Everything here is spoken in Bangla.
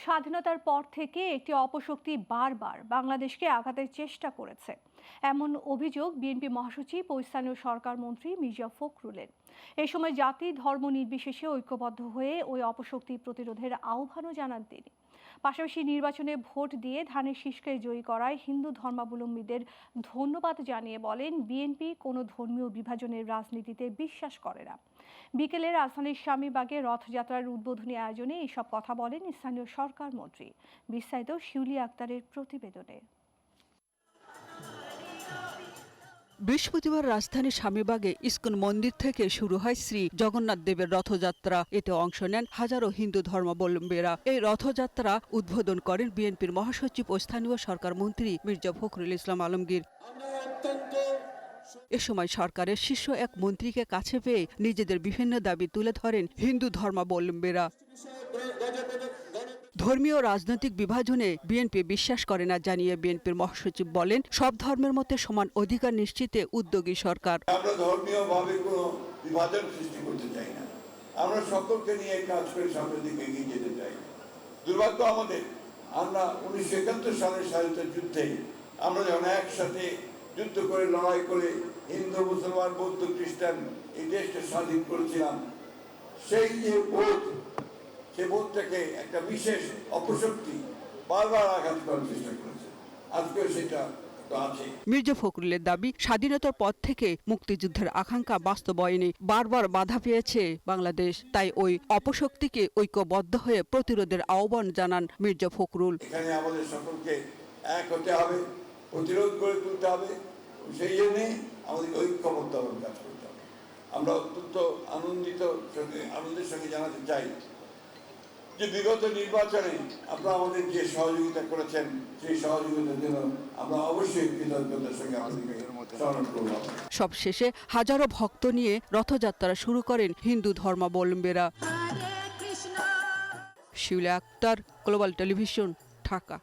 স্বাধীনতার পর থেকে একটি অপশক্তি বারবার বাংলাদেশকে আঘাতের চেষ্টা করেছে, এমন অভিযোগ বিএনপি মহাসচিব ও স্থানীয় সরকার মন্ত্রী মির্জা ফখরুলের। এ সময় জাতি ধর্ম নির্বিশেষে ঐক্যবদ্ধ হয়ে ওই অপশক্তি প্রতিরোধের আহ্বানও জানান তিনি। পাশাপাশি নির্বাচনে ভোট দিয়ে ধানের শীষকে জয়ী করায় হিন্দু ধর্মাবলম্বীদের ধন্যবাদ জানিয়ে বলেন, বিএনপি কোনো ধর্মীয় বিভাজনের রাজনীতিতে বিশ্বাস করে না। বিকেলে রাজধানীর স্বামীবাগে রথযাত্রার উদ্বোধনী আয়োজনে এসব কথা বলেন স্থানীয় সরকার মন্ত্রী। বিস্তারিত শিউলি আক্তারের প্রতিবেদনে। বৃহস্পতিবার রাজধানীর স্বামীবাগে ইস্কন মন্দির থেকে শুরু হয় শ্রী জগন্নাথ দেবের রথযাত্রা। এতে অংশ নেন হাজারো হিন্দু ধর্মাবলম্বীরা। এই রথযাত্রা উদ্বোধন করেন বিএনপির মহাসচিব ও স্থানীয় সরকার মন্ত্রী মির্জা ফখরুল ইসলাম আলমগীর। এ সময় সরকারের শীর্ষ এক মন্ত্রীকে কাছে পেয়ে নিজেদের বিভিন্ন দাবি তুলে ধরেন হিন্দু ধর্মাবলম্বীরা। ধর্মীয় রাজনৈতিক বিভাজনে বিএনপি বিশ্বাস করে না জানিয়ে বিএনপির মহাসচিব বলেন, সব ধর্মের মধ্যে সমান অধিকার নিশ্চিতে উদ্যোগী সরকার। আমরা ধর্মীয়ভাবে কোনো বিভাজন সৃষ্টি করতে চাই না, আমরা সকলকে নিয়ে কাজ করে সামনের দিকে এগিয়ে যেতে চাই। দুর্ভাগ্য আমাদের, আমরা 1971 সালের স্বাধীনতা যুদ্ধে আমরা যখন একসাথে যুদ্ধ করে লড়াই করে হিন্দু মুসলমান বৌদ্ধ খ্রিস্টান এই দেশটা স্বাধীন করেছিলাম, সেই যে বোধ, সে বোধটাকে একটা বিশেষ অপশক্তি বারবার আঘাত করার চেষ্টা করেছে। আজকেও সেটা আছে। মির্জা ফখরুলের দাবি, স্বাধীনতার পর থেকে মুক্তিযুদ্ধের আকাঙ্ক্ষা বাস্তবায়নে বারবার বাধা পেয়েছে বাংলাদেশ। তাই ওই অপশক্তিকে ঐক্যবদ্ধ হয়ে প্রতিরোধের আহ্বান জানান মির্জা ফখরুল। এখানে আমাদের সকলকে এক হতে হবে, প্রতিরোধ করে তুলতে হবে। সেই জন্যে আমাদের ঐক্যবদ্ধ কাজ করতে হবে। আমরা অত্যন্ত আনন্দের সঙ্গে জানাতে চাই যে বিগত নির্বাচনে আপনারা আমাদের যে সহযোগিতা করেছেন, সেই সহযোগিতার জন্য আমরা অবশ্যই কৃতজ্ঞতার সঙ্গে আপনাদেরকে স্মরণ করব। সবশেষে হাজারো ভক্ত নিয়ে রথযাত্রা শুরু করেন হিন্দু ধর্মাবলম্বীরা। শিউলি আক্তার, গ্লোবাল টেলিভিশন, ঢাকা।